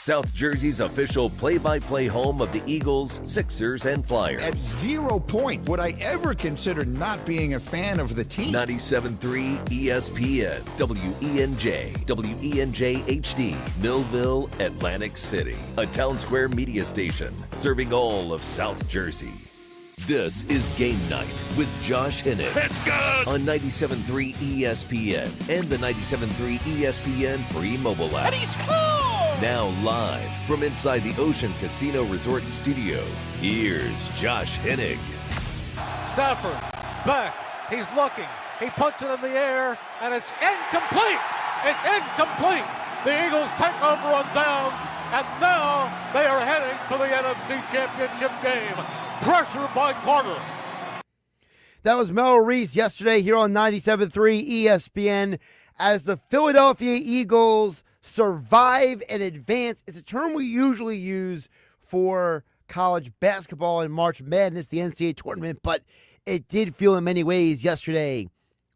South Jersey's official play-by-play home of the Eagles, Sixers, and Flyers. At 0 point would I ever consider not being a fan of the team. 97.3 ESPN, WENJ, WENJ HD, Millville, Atlantic City. A Town Square media station serving all of South Jersey. This is Game Night with Josh Hennig. It's good! On 97.3 ESPN and the 97.3 ESPN free mobile app. And he scored! Now live from inside the Ocean Casino Resort Studio, here's Josh Hennig. Stafford, back, he's looking, he puts it in the air, and it's incomplete! It's incomplete! The Eagles take over on downs, and now they are heading for the NFC Championship game. Pressure by Carter. That was Mel Reese yesterday here on 97.3 ESPN as the Philadelphia Eagles survive and advance. It's a term we usually use for college basketball and March Madness, the NCAA tournament, but it did feel in many ways yesterday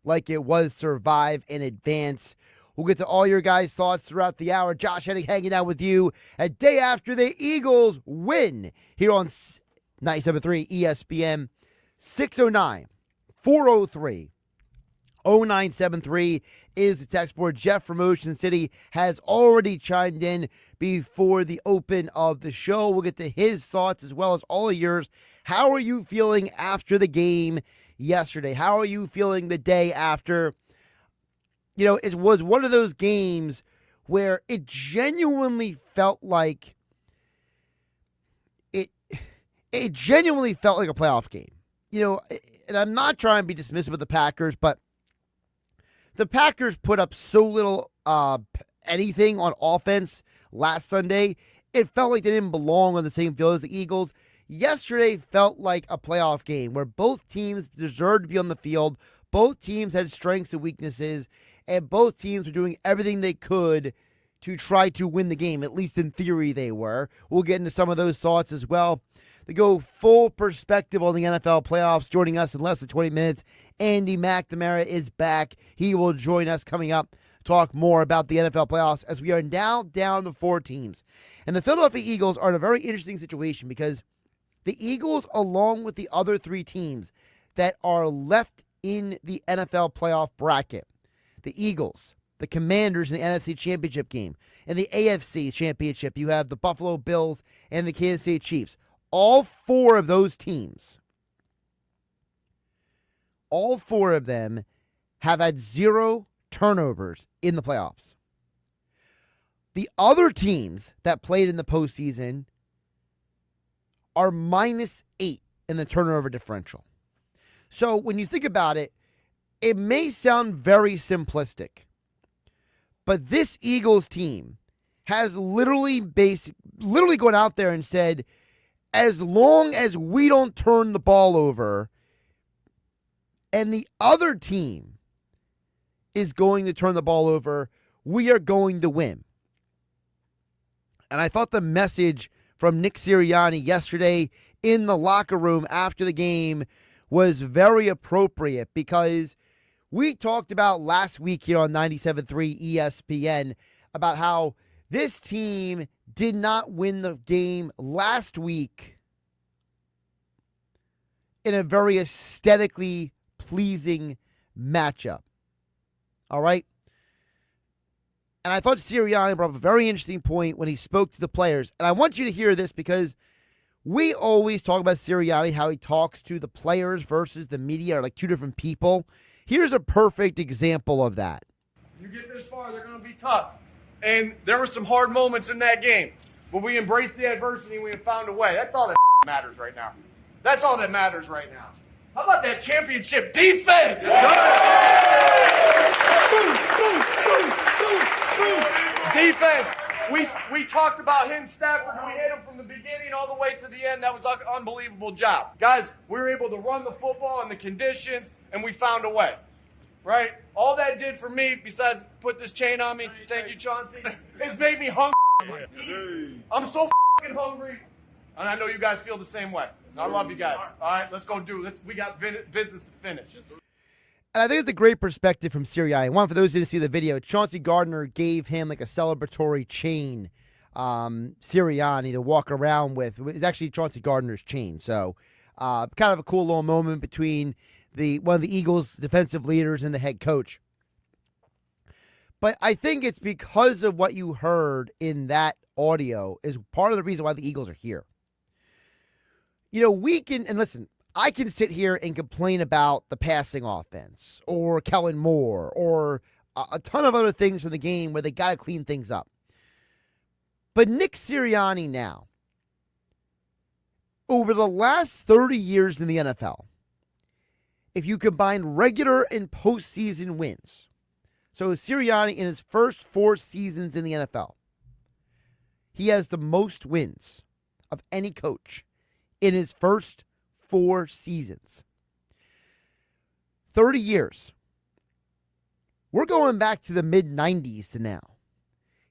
like it was survive and advance. We'll get to all your guys' thoughts throughout the hour. Josh Hennig hanging out with you a day after the Eagles win here on 97.3 ESPN. 609-403-0973 is the text board. Jeff from Ocean City has already chimed in before the open of the show. We'll get to his thoughts as well as all of yours. How are you feeling after the game yesterday? How are you feeling the day after? You know, it was one of those games where it genuinely felt like it genuinely felt like a playoff game. You know, and I'm not trying to be dismissive of the Packers, but the Packers put up so little anything on offense last Sunday. It felt like they didn't belong on the same field as the Eagles. Yesterday felt like a playoff game where both teams deserved to be on the field. Both teams had strengths and weaknesses, and both teams were doing everything they could to try to win the game. At least in theory they were. We'll get into some of those thoughts as well. To go full perspective on the NFL playoffs, joining us in less than 20 minutes, Andy McNamara is back. He will join us coming up to talk more about the NFL playoffs as we are now down to 4 teams. And the Philadelphia Eagles are in a very interesting situation because the Eagles, along with the other 3 teams that are left in the NFL playoff bracket, the Eagles, the Commanders in the NFC Championship game, and the AFC Championship, you have the Buffalo Bills and the Kansas City Chiefs. All 4 of those teams, all 4 of them have had 0 turnovers in the playoffs. The other teams that played in the postseason are -8 in the turnover differential. So when you think about it, it may sound very simplistic, but this Eagles team has literally gone out there and said, as long as we don't turn the ball over and the other team is going to turn the ball over, we are going to win. And I thought the message from Nick Sirianni yesterday in the locker room after the game was very appropriate because we talked about last week here on 97.3 ESPN about how this team did not win the game last week in a very aesthetically pleasing matchup. All right? And I thought Sirianni brought up a very interesting point when he spoke to the players. And I want you to hear this because we always talk about Sirianni, how he talks to the players versus the media are like 2 different people. Here's a perfect example of that. You get this far, they're going to be tough. And there were some hard moments in that game. But we embraced the adversity and we have found a way. That's all that matters right now. That's all that matters right now. How about that championship defense? Defense. We talked about hitting Stafford and we hit him from the beginning all the way to the end. That was an unbelievable job. Guys, we were able to run the football in the conditions and we found a way. Right? All that did for me, besides put this chain on me, thank you, Chauncey, is made me hungry. I'm so fucking hungry, and I know you guys feel the same way. I love you guys. All right, let's go do this. We got business to finish. And I think it's a great perspective from Sirianni. One, for those who didn't see the video, Chauncey Gardner gave him like a celebratory chain Sirianni to walk around with. It's actually Chauncey Gardner's chain. So kind of a cool little moment between one of the Eagles' defensive leaders and the head coach. But I think it's because of what you heard in that audio is part of the reason why the Eagles are here. We can, and listen, I can sit here and complain about the passing offense or Kellen Moore or a ton of other things from the game where they got to clean things up. But Nick Sirianni now, over the last 30 years in the NFL, if you combine regular and postseason wins, so Sirianni in his first 4 seasons in the NFL, he has the most wins of any coach in his first 4 seasons. 30 years. We're going back to the mid-90s to now.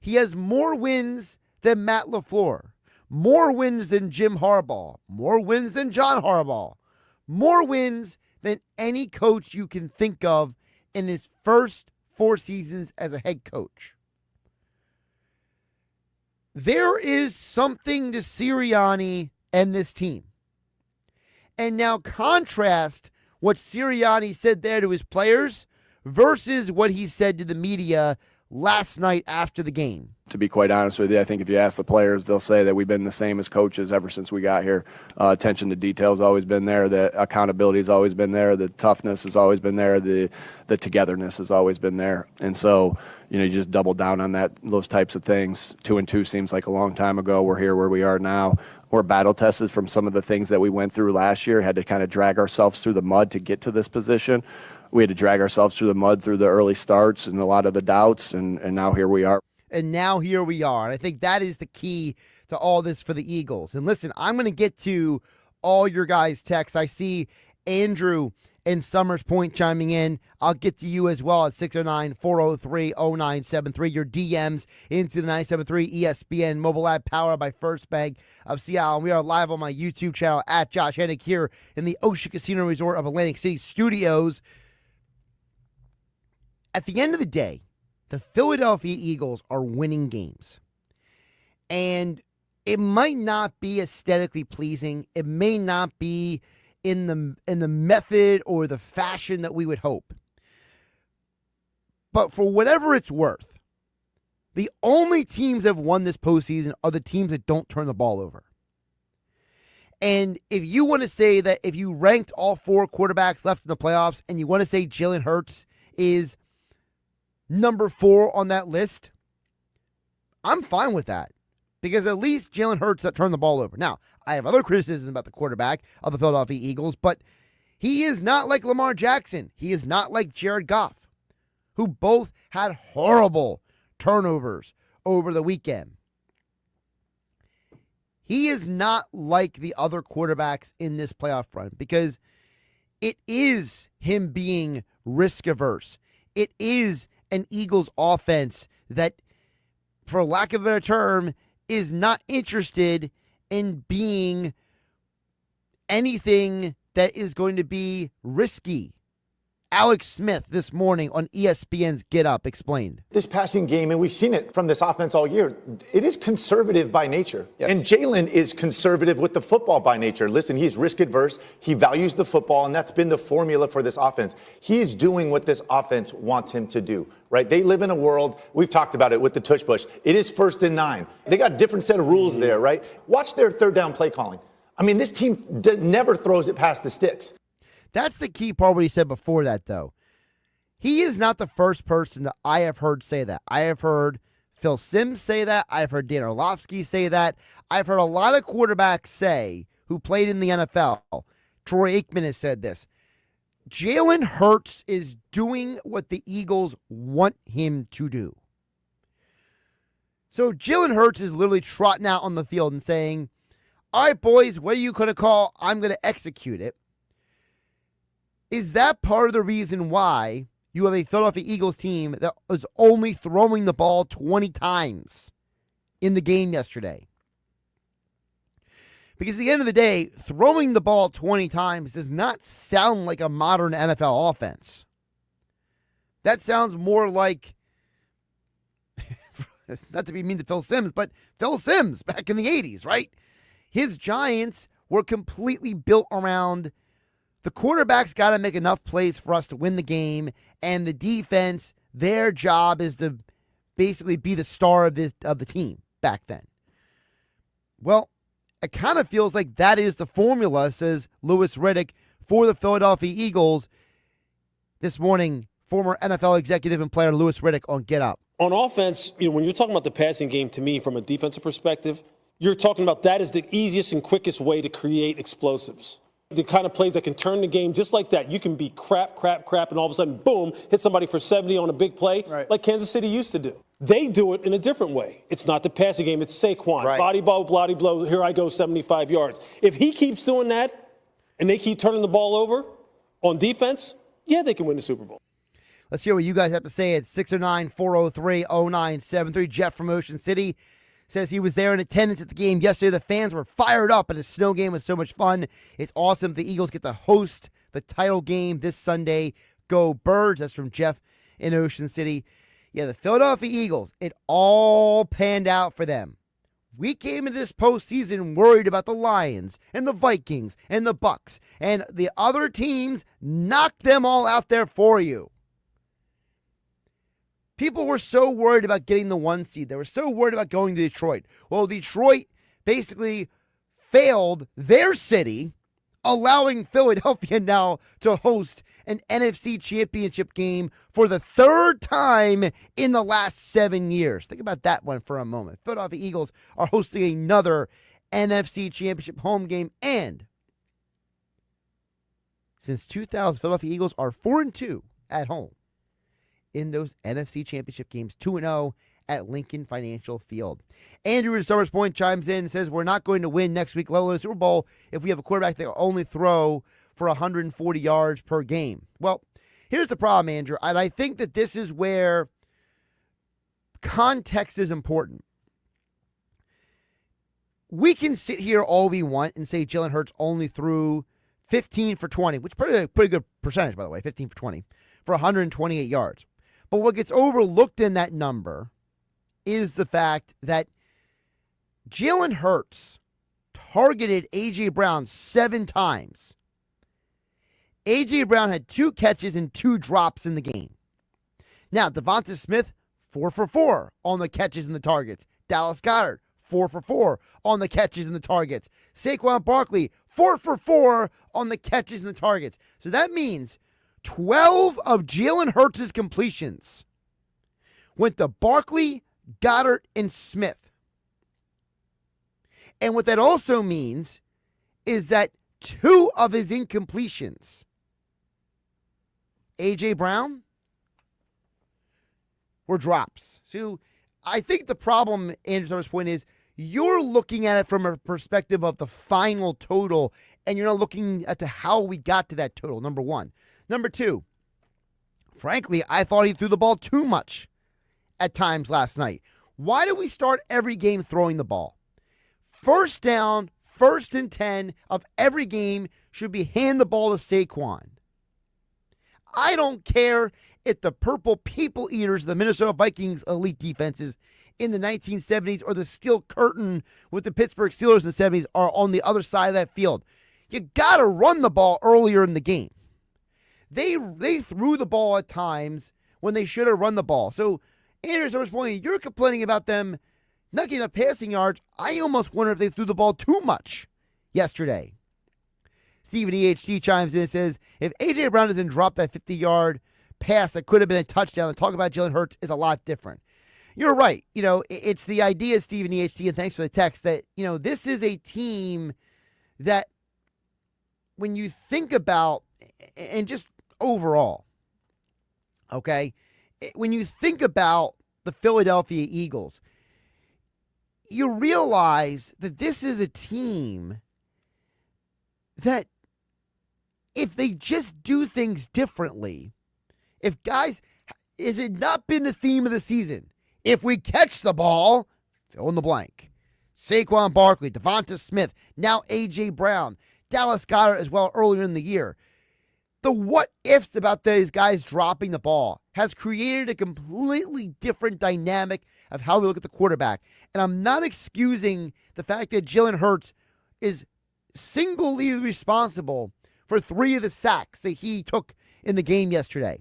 He has more wins than Matt LaFleur, more wins than Jim Harbaugh, more wins than John Harbaugh, more wins than any coach you can think of in his first 4 seasons as a head coach. There is something to Sirianni and this team. And now contrast what Sirianni said there to his players versus what he said to the media last night after the game. To be quite honest with you, I think if you ask the players, they'll say that we've been the same as coaches ever since we got here. Attention to detail has always been there. The accountability has always been there. The toughness has always been there. The togetherness has always been there. And so, you just double down on those types of things. 2-2 seems like a long time ago. We're here where we are now. We're battle tested from some of the things that we went through last year. Had to kind of drag ourselves through the mud to get to this position. We had to drag ourselves through the mud through the early starts and a lot of the doubts, and now here we are. And now here we are. And I think that is the key to all this for the Eagles. And listen, I'm going to get to all your guys' texts. I see Andrew in Summers Point chiming in. I'll get to you as well at 609-403-0973. Your DMs into the 973 ESPN mobile app powered by First Bank of Seattle. And we are live on my YouTube channel at Josh Hennig here in the Ocean Casino Resort of Atlantic City Studios. At the end of the day, the Philadelphia Eagles are winning games. And it might not be aesthetically pleasing. It may not be in the method or the fashion that we would hope. But for whatever it's worth, the only teams that have won this postseason are the teams that don't turn the ball over. And if you want to say that if you ranked all 4 quarterbacks left in the playoffs and you want to say Jalen Hurts is number 4 on that list, I'm fine with that. Because at least Jalen Hurts that turned the ball over. Now, I have other criticisms about the quarterback of the Philadelphia Eagles, but he is not like Lamar Jackson. He is not like Jared Goff, who both had horrible turnovers over the weekend. He is not like the other quarterbacks in this playoff run because it is him being risk averse. It is an Eagles offense that, for lack of a better term, is not interested in being anything that is going to be risky. Alex Smith this morning on ESPN's Get Up explained. This passing game, and we've seen it from this offense all year, it is conservative by nature. Yes. And Jalen is conservative with the football by nature. Listen, he's risk adverse. He values the football, and that's been the formula for this offense. He's doing what this offense wants him to do, right? They live in a world, we've talked about it with the tush push. It is 1st and 9. They got a different set of rules there, right? Watch their 3rd down play calling. I mean, this team never throws it past the sticks. That's the key part what he said before that, though. He is not the first person that I have heard say that. I have heard Phil Simms say that. I've heard Dan Orlovsky say that. I've heard a lot of quarterbacks say who played in the NFL. Troy Aikman has said this. Jalen Hurts is doing what the Eagles want him to do. So Jalen Hurts is literally trotting out on the field and saying, all right, boys, what are you going to call? I'm going to execute it. Is that part of the reason why you have a Philadelphia Eagles team that was only throwing the ball 20 times in the game yesterday? Because at the end of the day, throwing the ball 20 times does not sound like a modern NFL offense. That sounds more like, not to be mean to Phil Simms, but Phil Simms back in the 80s, right? His Giants were completely built around the quarterback's got to make enough plays for us to win the game, and the defense, their job is to basically be the star of the team back then. Well, it kind of feels like that is the formula, says Louis Riddick for the Philadelphia Eagles. This morning, former NFL executive and player Louis Riddick on Get Up. On offense, when you're talking about the passing game, to me, from a defensive perspective, you're talking about that is the easiest and quickest way to create explosives. The kind of plays that can turn the game just like that. You can be crap, and all of a sudden, boom, hit somebody for 70 on a big play, like Kansas City used to do. They do it in a different way. It's not the passing game. It's Saquon. Right. Body blow, bloody blow, here I go, 75 yards. If he keeps doing that and they keep turning the ball over on defense, yeah, they can win the Super Bowl. Let's hear what you guys have to say at 609-403-0973. Jeff from Ocean City says he was there in attendance at the game yesterday. The fans were fired up, and the snow game was so much fun. It's awesome. The Eagles get to host the title game this Sunday. Go Birds. That's from Jeff in Ocean City. Yeah, the Philadelphia Eagles, it all panned out for them. We came into this postseason worried about the Lions and the Vikings and the Bucks, and the other teams knocked them all out there for you. People were so worried about getting the 1 seed. They were so worried about going to Detroit. Well, Detroit basically failed their city, allowing Philadelphia now to host an NFC Championship game for the third time in the last 7 years. Think about that one for a moment. Philadelphia Eagles are hosting another NFC Championship home game, and since 2000, Philadelphia Eagles are 4-2 at home in those NFC Championship games, 2-0 at Lincoln Financial Field. Andrew in Summers Point chimes in and says, we're not going to win next week, let alone the Super Bowl, if we have a quarterback that will only throw for 140 yards per game. Well, here's the problem, Andrew, and I think that this is where context is important. We can sit here all we want and say Jalen Hurts only threw 15 for 20, which is pretty good percentage, by the way, 15 for 20, for 128 yards. But what gets overlooked in that number is the fact that Jalen Hurts targeted A.J. Brown 7 times. A.J. Brown had 2 catches and 2 drops in the game. Now, Devonta Smith, 4 for 4 on the catches and the targets. Dallas Goedert, 4 for 4 on the catches and the targets. Saquon Barkley, 4 for 4 on the catches and the targets. So that means 12 of Jalen Hurts' completions went to Barkley, Goddard, and Smith. And what that also means is that 2 of his incompletions, A.J. Brown, were drops. So I think the problem, Andrew's point is, you're looking at it from a perspective of the final total, and you're not looking at how we got to that total, number one. Number 2, frankly, I thought he threw the ball too much at times last night. Why do we start every game throwing the ball? First down, 1st and 10 of every game should be hand the ball to Saquon. I don't care if the purple people eaters, the Minnesota Vikings elite defenses in the 1970s or the steel curtain with the Pittsburgh Steelers in the 70s are on the other side of that field. You got to run the ball earlier in the game. They threw the ball at times when they should have run the ball. So, Andrew's point, you're complaining about them not getting enough passing yards. I almost wonder if they threw the ball too much yesterday. Steven EHC chimes in and says, if A.J. Brown doesn't drop that 50-yard pass that could have been a touchdown, and talk about Jalen Hurts is a lot different. You're right. It's the idea, Steven EHC, and thanks for the text, that, this is a team that when you think about, and just overall, okay, when you think about the Philadelphia Eagles, you realize that this is a team that if they just do things differently, if guys, has it not been the theme of the season? If we catch the ball, fill in the blank. Saquon Barkley, Devonta Smith, now A.J. Brown, Dallas Goedert as well earlier in the year. The what-ifs about these guys dropping the ball has created a completely different dynamic of how we look at the quarterback. And I'm not excusing the fact that Jalen Hurts is singly responsible for 3 of the sacks that he took in the game yesterday.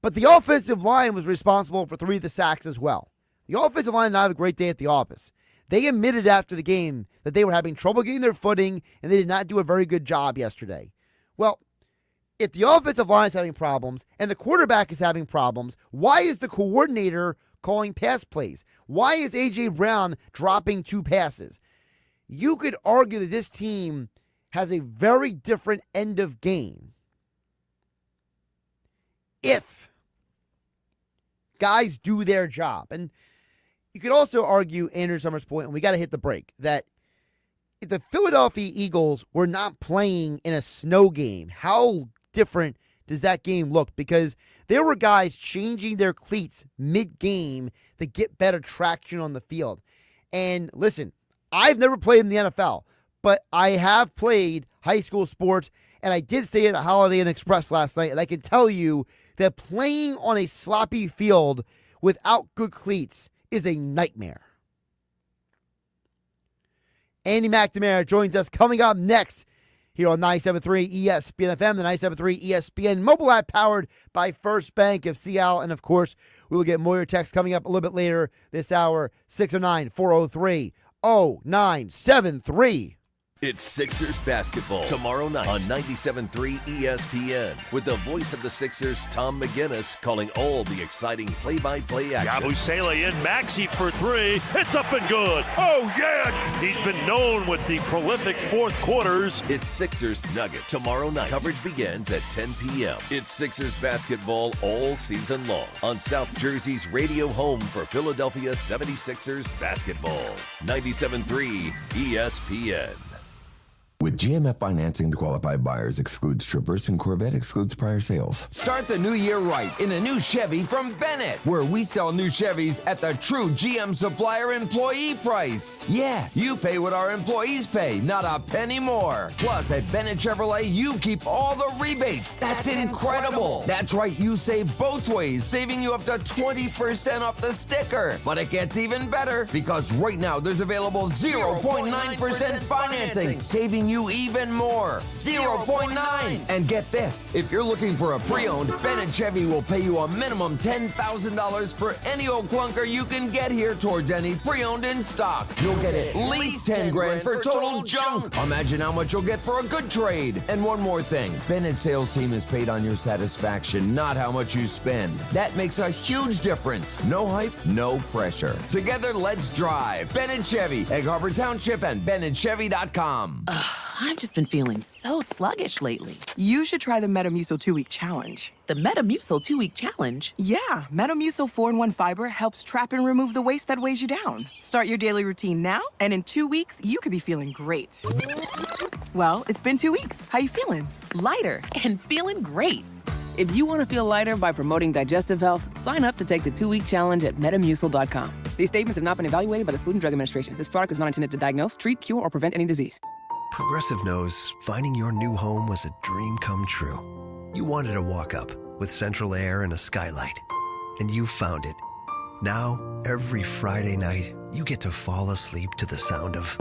But the offensive line was responsible for 3 of the sacks as well. The offensive line did not have a great day at the office. They admitted after the game that they were having trouble getting their footing and they did not do a very good job yesterday. Well, if the offensive line is having problems and the quarterback is having problems, why is the coordinator calling pass plays? Why is A.J. Brown dropping 2 passes? You could argue that this team has a very different end of game if guys do their job. And you could also argue, Andrew Summers' point, and we got to hit the break, that if the Philadelphia Eagles were not playing in a snow game, how different does that game look? Because there were guys changing their cleats mid-game to get better traction on the field. And listen, I've never played in the NFL, but I have played high school sports, and I did stay at a Holiday Inn Express last night, and I can tell you that playing on a sloppy field without good cleats is a nightmare. Andy McNamara joins us coming up next here on 97.3 ESPN FM, the 97.3 ESPN mobile app powered by First Bank of Seattle. And, of course, we will get more of your texts coming up a little bit later this hour, 609-403-0973. It's Sixers basketball tomorrow night on 97.3 ESPN with the voice of the Sixers, Tom McGinnis, calling all the exciting play-by-play action. Yabusele in, Maxey for 3. It's up and good. Oh, yeah! He's been known with the prolific fourth quarters. It's Sixers Nuggets tomorrow night. Coverage begins at 10 p.m. It's Sixers basketball all season long on South Jersey's radio home for Philadelphia 76ers basketball. 97.3 ESPN. With GMF financing to qualified buyers excludes Traverse and Corvette, excludes prior sales. Start the new year right in a new Chevy from Bennett, where we sell new Chevys at the true GM supplier employee price. Yeah, you pay what our employees pay, not a penny more. Plus, at Bennett Chevrolet, you keep all the rebates. That's incredible. That's right, you save both ways, saving you up to 20% off the sticker. But it gets even better, because right now there's available 0.9% financing, saving you even more. 0.9. And get this, if you're looking for a pre-owned, Bennett Chevy will pay you a minimum $10,000 for any old clunker you can get here towards any pre-owned in stock. You'll get at least 10 grand for total junk. Imagine how much you'll get for a good trade. And one more thing, Bennett's sales team is paid on your satisfaction, not how much you spend. That makes a huge difference. No hype, no pressure. Together, let's drive. Bennett Chevy, Egg Harbor Township, and BennettChevy.com. I've just been feeling so sluggish lately. You should try the Metamucil 2-Week Challenge. The Metamucil 2-Week Challenge? Yeah, Metamucil 4-in-1 Fiber helps trap and remove the waste that weighs you down. Start your daily routine now, and in 2 weeks, you could be feeling great. Well, it's been 2 weeks. How you feeling? Lighter and feeling great. If you want to feel lighter by promoting digestive health, sign up to take the 2-week challenge at Metamucil.com. These statements have not been evaluated by the Food and Drug Administration. This product is not intended to diagnose, treat, cure, or prevent any disease. Progressive knows finding your new home was a dream come true. You wanted to walk up with central air and a skylight, and you found it. Now, every Friday night, you get to fall asleep to the sound of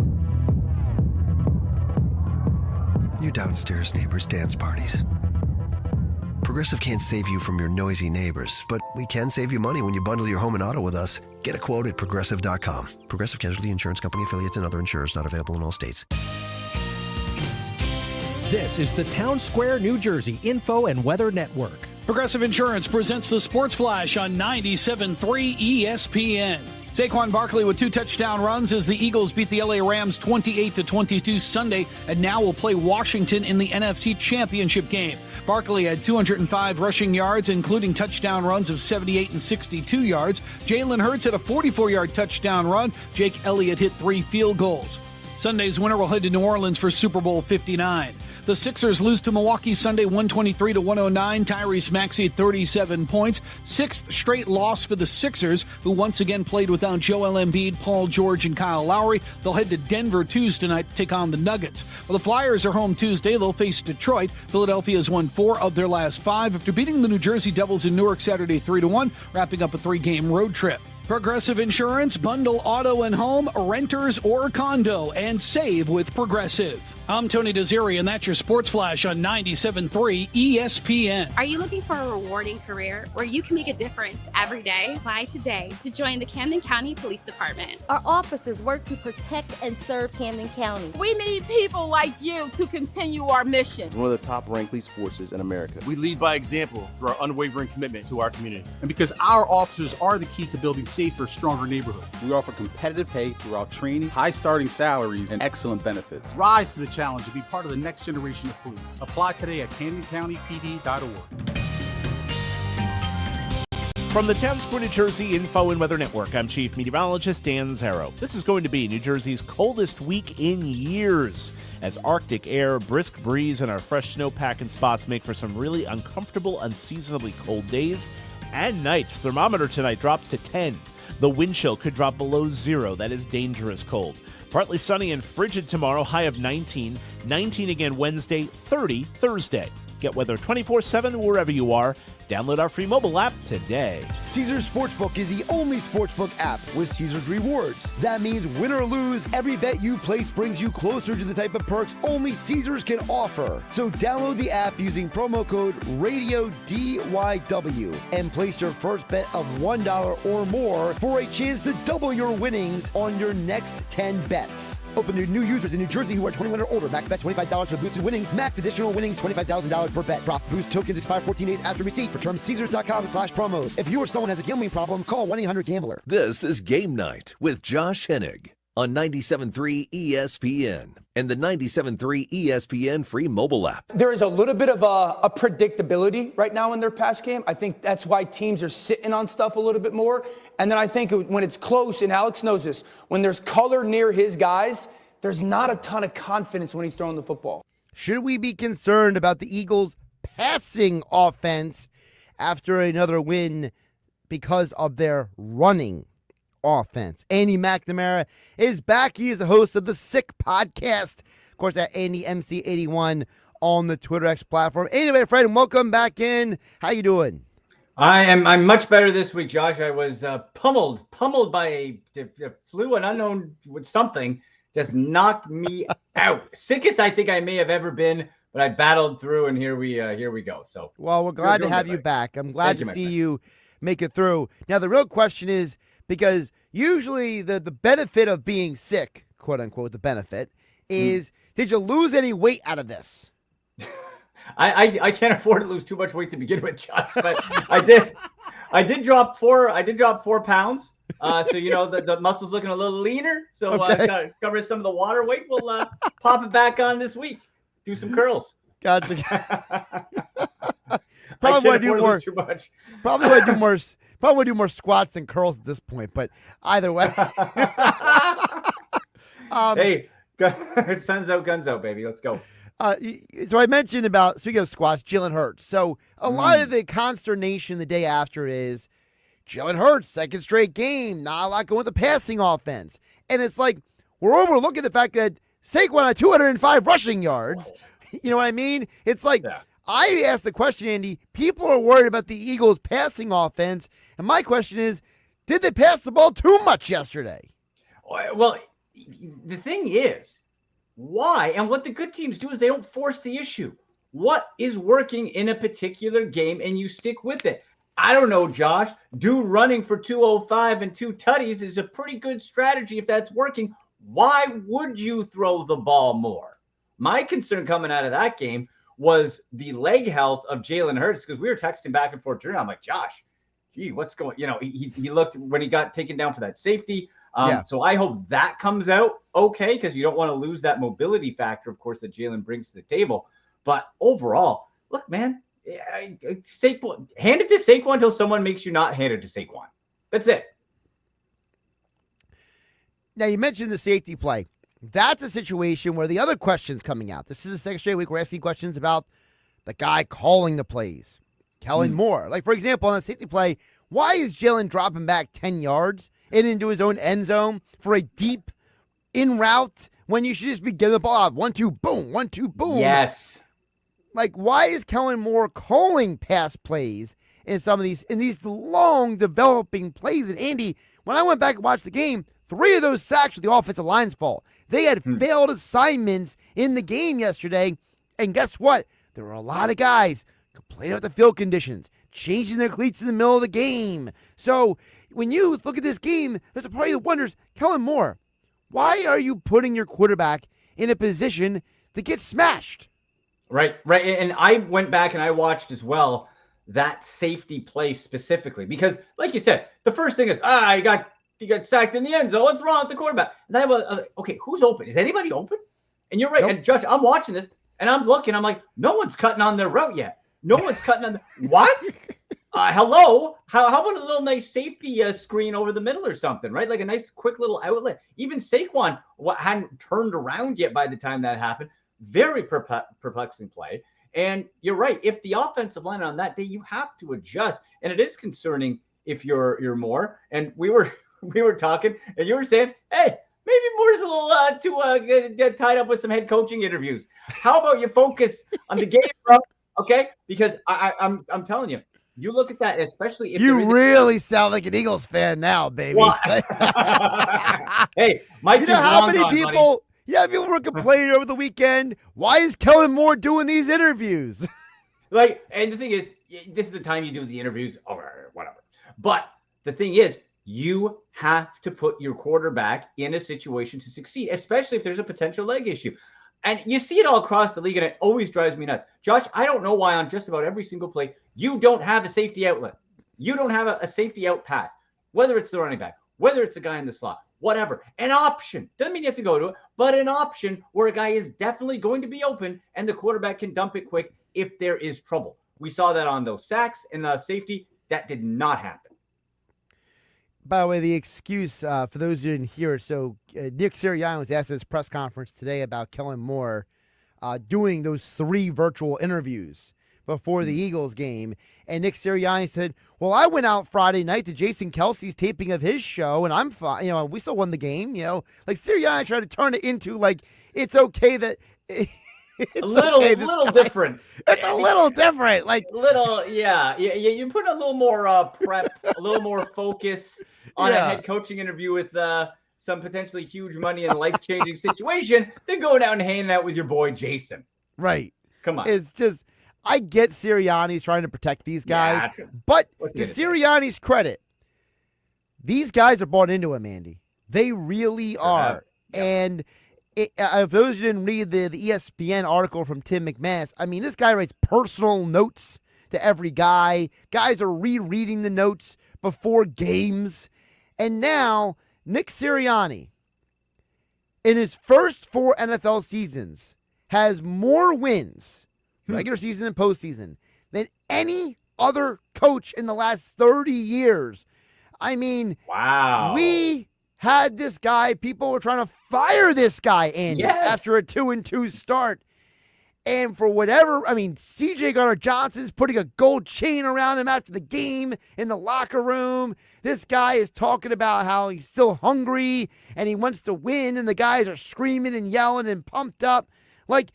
your downstairs neighbors' dance parties. Progressive can't save you from your noisy neighbors, but we can save you money when you bundle your home and auto with us. Get a quote at Progressive.com. Progressive Casualty Insurance Company, affiliates, and other insurers not available in all states. This is the Town Square, New Jersey Info and Weather Network. Progressive Insurance presents the Sports Flash on 97.3 ESPN. Saquon Barkley with 2 touchdown runs as the Eagles beat the LA Rams 28-22 Sunday and now will play Washington in the NFC Championship game. Barkley had 205 rushing yards, including touchdown runs of 78 and 62 yards. Jalen Hurts had a 44-yard touchdown run. Jake Elliott hit 3 field goals. Sunday's winner will head to New Orleans for Super Bowl 59. The Sixers lose to Milwaukee Sunday 123-109. Tyrese Maxey 37 points. Sixth straight loss for the Sixers, who once again played without Joel Embiid, Paul George, and Kyle Lowry. They'll head to Denver Tuesday night to take on the Nuggets. Well, the Flyers are home Tuesday. They'll face Detroit. Philadelphia has won 4 of their last 5 after beating the New Jersey Devils in Newark Saturday 3-1, wrapping up a 3-game road trip. Progressive Insurance, bundle auto and home, renters or condo, and save with Progressive. I'm Tony Desiri, and that's your Sports Flash on 97.3 ESPN. Are you looking for a rewarding career where you can make a difference every day? Apply today to join the Camden County Police Department. Our officers work to protect and serve Camden County. We need people like you to continue our mission. It's one of the top-ranked police forces in America. We lead by example through our unwavering commitment to our community. And because our officers are the key to building safer, stronger neighborhoods. We offer competitive pay throughout training, high starting salaries, and excellent benefits. Rise to the challenge and be part of the next generation of police. Apply today at CamdenCountyPD.org. From the Town Square, New Jersey Info and Weather Network, I'm Chief Meteorologist Dan Zarrow. This is going to be New Jersey's coldest week in years, as Arctic air, brisk breeze, and our fresh snowpack in spots make for some really uncomfortable, unseasonably cold days and nights. Thermometer tonight drops to 10. The wind chill could drop below 0. That is dangerous cold. Partly sunny and frigid tomorrow, high of 19. 19 again Wednesday, 30 Thursday. Get weather 24/7 wherever you are. Download our free mobile app today. Caesars Sportsbook is the only sportsbook app with Caesars Rewards. That means win or lose, every bet you place brings you closer to the type of perks only Caesars can offer. So download the app using promo code RADIODYW and place your first bet of $1 or more for a chance to double your winnings on your next 10 bets. Open to new users in New Jersey who are 21 or older. Max bet $25 for boosted winnings. Max additional winnings $25,000 per bet. Profit boost tokens expire 14 days after receipt. For terms, Caesars.com/promos. If you or someone has a gambling problem, call 1-800-GAMBLER. This is Game Night with Josh Hennig on 97.3 ESPN and the 97.3 ESPN free mobile app. There is a little bit of a predictability right now in their pass game. I think that's why teams are sitting on stuff a little bit more. And then I think when it's close, and Alex knows this, when there's color near his guys, there's not a ton of confidence when he's throwing the football. Should we be concerned about the Eagles' passing offense after another win because of their running offense? Andy McNamara is back. He is the host of the Sick Podcast. Of course, at AndyMC81 on the Twitter X platform. Andy, my friend, welcome back in. How you doing? I'm much better this week, Josh. I was pummeled by a flu, an unknown with something, just knocked me out. Sickest I think I may have ever been, but I battled through, and here we go. So, well, we're glad to have you back. I'm glad to see you make it through. Now, the real question is, because usually the benefit of being sick, quote unquote, the benefit is, did you lose any weight out of this? I can't afford to lose too much weight to begin with, Josh, but I did drop 4 pounds. So the muscle's looking a little leaner. So cover some of the water weight. We'll pop it back on this week. Do some curls. Gotcha. Probably want to do more squats than curls at this point, but either way. Hey, sun's out, guns out, baby. Let's go. So I mentioned about, speaking of squats, Jalen Hurts. So a lot of the consternation the day after is Jalen Hurts, second straight game, not a lot going with the passing offense. And it's like, we're overlooking the fact that Saquon had 205 rushing yards. You know what I mean? It's like, I asked the question, Andy, people are worried about the Eagles' passing offense. And my question is, did they pass the ball too much yesterday? Well, the thing is, why? And what the good teams do is they don't force the issue. What is working in a particular game, and you stick with it. I don't know, Josh. Dude running for 205 and 2 tutties is a pretty good strategy if that's working. Why would you throw the ball more? My concern coming out of that game was the leg health of Jalen Hurts, because we were texting back and forth during. I'm like, Josh, gee, what's going? He looked when he got taken down for that safety. So I hope that comes out okay, because you don't want to lose that mobility factor, of course, that Jalen brings to the table. But overall, look, man, Saquon, hand it to Saquon until someone makes you not hand it to Saquon. That's it. Now, you mentioned the safety play. That's a situation where the other questions coming out. This is the second straight week we're asking questions about the guy calling the plays, Kellen Moore. Like, for example, on the safety play, why is Jalen dropping back 10 yards and into his own end zone for a deep in route when you should just be getting the ball out? 1-2, boom, 1-2, boom. Yes. Like, why is Kellen Moore calling pass plays in these long developing plays? And Andy, when I went back and watched the game, 3 of those sacks were the offensive line's fault. They had failed assignments in the game yesterday, and guess what? There were a lot of guys complaining about the field conditions, changing their cleats in the middle of the game. So when you look at this game, there's a part of you that wonders, Kellen Moore, why are you putting your quarterback in a position to get smashed? Right. And I went back and I watched as well that safety play specifically because, like you said, the first thing is, you got sacked in the end zone. What's wrong with the quarterback? And I was, okay, who's open? Is anybody open? And you're right. Nope. And Josh, I'm watching this and I'm looking. I'm like, no one's cutting on their route yet. No one's cutting on what? Hello? How about a little nice safety screen over the middle or something, right? Like a nice quick little outlet. Even Saquon hadn't turned around yet by the time that happened. Very perplexing play. And you're right. If the offensive line on that day, you have to adjust. And it is concerning if you're Moore. And we were talking and you were saying, hey, maybe Moore's a little too tied up with some head coaching interviews. How about you focus on the game, bro? Okay? Because I'm telling you, you look at that, especially if you really sound like an Eagles fan now, baby. Hey, Mike, you know how many people? Buddy. Yeah, people were complaining over the weekend. Why is Kellen Moore doing these interviews? And the thing is, this is the time you do the interviews, or whatever. But the thing is, you have to put your quarterback in a situation to succeed, especially if there's a potential leg issue. And you see it all across the league, and it always drives me nuts. Josh, I don't know why on just about every single play, you don't have a safety outlet. You don't have a safety out pass, whether it's the running back, whether it's a guy in the slot, whatever. An option. Doesn't mean you have to go to it, but an option where a guy is definitely going to be open and the quarterback can dump it quick if there is trouble. We saw that on those sacks and the safety. That did not happen. By the way, the excuse, for those who didn't hear it, so Nick Sirianni was asked at his press conference today about Kellen Moore doing those 3 virtual interviews before the Eagles game. And Nick Sirianni said, well, I went out Friday night to Jason Kelsey's taping of his show, and I'm fine. We still won the game. Like Sirianni tried to turn it into like it's okay that it's a little different. It's a little different. Like yeah. You put a little more prep, a little more focus on a head coaching interview with some potentially huge money and life-changing situation than going out and hanging out with your boy Jason. Right. Come on. It's just, I get Sirianni's trying to protect these guys, but to Sirianni's credit, these guys are bought into him, Andy. They really are. And if those who didn't read the ESPN article from Tim McManus, I mean, this guy writes personal notes to every guy. Guys are rereading the notes before games. And now, Nick Sirianni, in his first 4 NFL seasons, has more wins, regular season and postseason, than any other coach in the last 30 years. I mean, wow. We had this guy, people were trying to fire this guy, Andy, after a 2-2 start. And for whatever, I mean, C.J. Gardner-Johnson's putting a gold chain around him after the game in the locker room. This guy is talking about how he's still hungry and he wants to win, and the guys are screaming and yelling and pumped up. Like,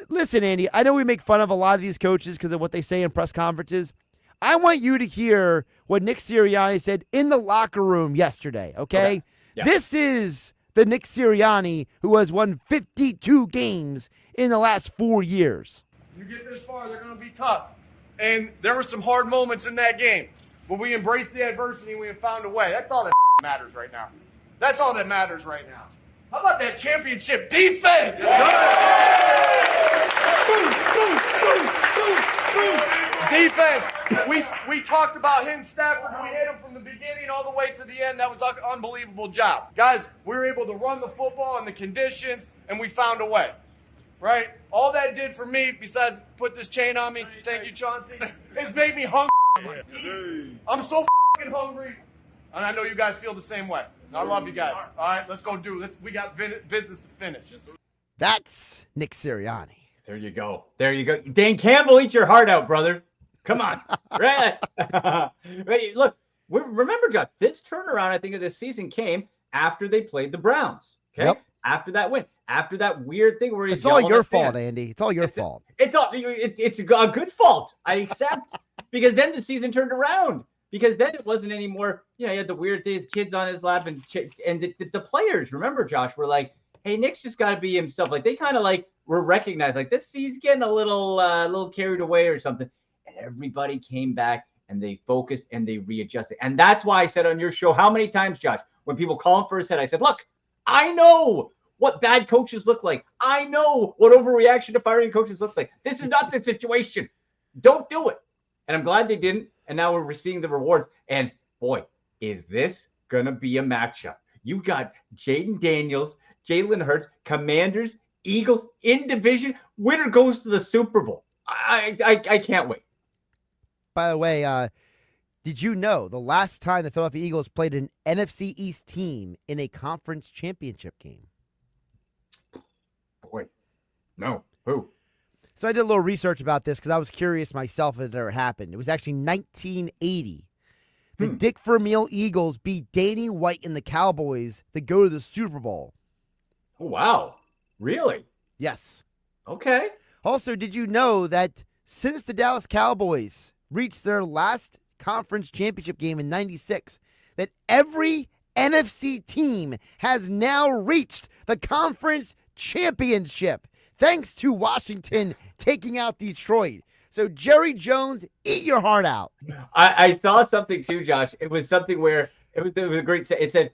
listen, Andy, I know we make fun of a lot of these coaches because of what they say in press conferences. I want you to hear what Nick Sirianni said in the locker room yesterday, okay? Yeah. This is the Nick Sirianni who has won 52 games in the last 4 years. You get this far, they're going to be tough. And there were some hard moments in that game. But we embraced the adversity and we have found a way. That's all that matters right now. That's all that matters right now. How about that championship defense? Defense. We talked about hitting Stafford. We hit him from the beginning all the way to the end. That was an unbelievable job. Guys, we were able to run the football in the conditions, and we found a way. Right? All that did for me, besides put this chain on me, thank you, Chauncey, is made me hungry. I'm so fucking hungry. And I know you guys feel the same way. I love you guys. All right, let's go we got business to finish. That's Nick Sirianni. There you go. There you go. Dan Campbell, eat your heart out, brother. Come on. Right. Look, remember, Josh, this turnaround, I think, of this season came after they played the Browns. Okay. Yep. After that win. After that weird thing where he's It's all your fault, Andy. It's all your fault. It's a good fault. I accept. Because then the season turned around. Because then it wasn't anymore, he had the weird things, kids on his lap, and the players, remember, Josh, were like, hey, Nick's just got to be himself. Like, they kind of like were recognized, like, he's getting a little carried away or something. And everybody came back and they focused and they readjusted. And that's why I said on your show, how many times, Josh, when people call him for his head, I said, look, I know what bad coaches look like. I know what overreaction to firing coaches looks like. This is not the situation. Don't do it. And I'm glad they didn't. And now we're seeing the rewards. And boy, is this going to be a matchup. You got Jaden Daniels, Jalen Hurts, Commanders, Eagles in division. Winner goes to the Super Bowl. I can't wait. By the way, did you know the last time the Philadelphia Eagles played an NFC East team in a conference championship game? Boy, no. Who? So I did a little research about this because I was curious myself if it ever happened. It was actually 1980. The Dick Vermeil Eagles beat Danny White and the Cowboys to go to the Super Bowl. Oh, wow. Really? Yes. Okay. Also, did you know that since the Dallas Cowboys reached their last conference championship game in 96, that every NFC team has now reached the conference championship, thanks to Washington taking out Detroit. So, Jerry Jones, eat your heart out. I saw something too, Josh. It was something where it was a great. It said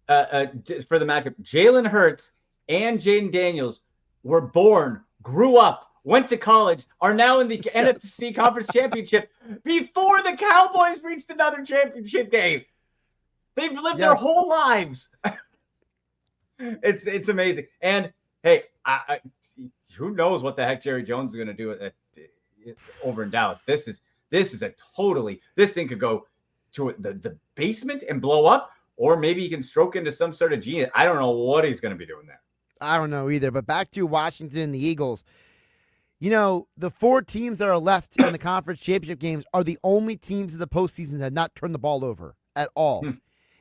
for the matchup, Jalen Hurts and Jaden Daniels were born, grew up, went to college, are now in the NFC Conference Championship before the Cowboys reached another championship game. They've lived their whole lives. It's amazing. And hey, who knows what the heck Jerry Jones is going to do over in Dallas. This thing could go to the basement and blow up, or maybe he can stroke into some sort of genius. I don't know what he's going to be doing there. I don't know either, but back to Washington and the Eagles. The 4 teams that are left in the conference championship games are the only teams in the postseason that have not turned the ball over at all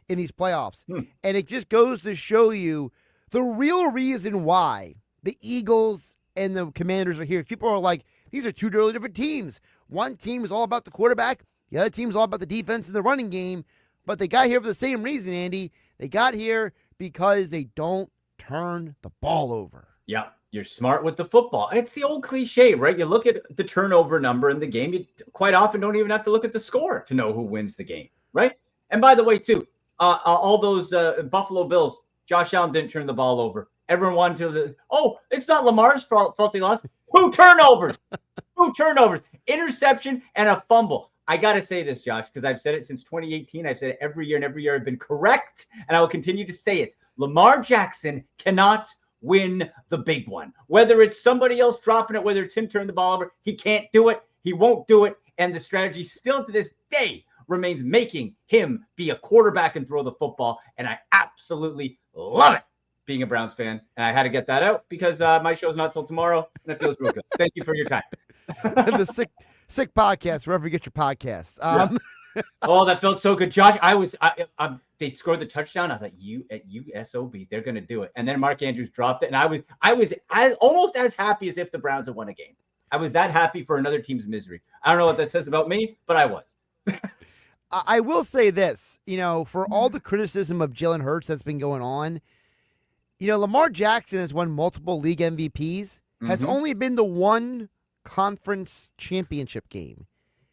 in these playoffs. And it just goes to show you the real reason why the Eagles and the Commanders are here. People are like, these are two totally different teams. One team is all about the quarterback. The other team is all about the defense and the running game. But they got here for the same reason, Andy. They got here because they don't turn the ball over. Yeah, you're smart with the football. It's the old cliche, right? You look at the turnover number in the game. You quite often don't even have to look at the score to know who wins the game, right? And by the way, too, all those Buffalo Bills, Josh Allen didn't turn the ball over. Everyone wanted to, it's not Lamar's fault they lost. Who turnovers? Interception and a fumble. I got to say this, Josh, because I've said it since 2018. I've said it every year, and every year I've been correct, and I will continue to say it. Lamar Jackson cannot win the big one. Whether it's somebody else dropping it, whether it's him turning the ball over, he can't do it. He won't do it. And the strategy still to this day remains making him be a quarterback and throw the football. And I absolutely love it being a Browns fan. And I had to get that out because my show's not till tomorrow, and it feels real good. Thank you for your time. The sick podcast, wherever you get your podcasts. Oh, that felt so good, Josh. They scored the touchdown. I thought, USOBs, they're going to do it. And then Mark Andrews dropped it, and I was almost as happy as if the Browns had won a game. I was that happy for another team's misery. I don't know what that says about me, but I was. I will say this, for all the criticism of Jalen Hurts that's been going on, Lamar Jackson has won multiple league MVPs, has only been to one conference championship game.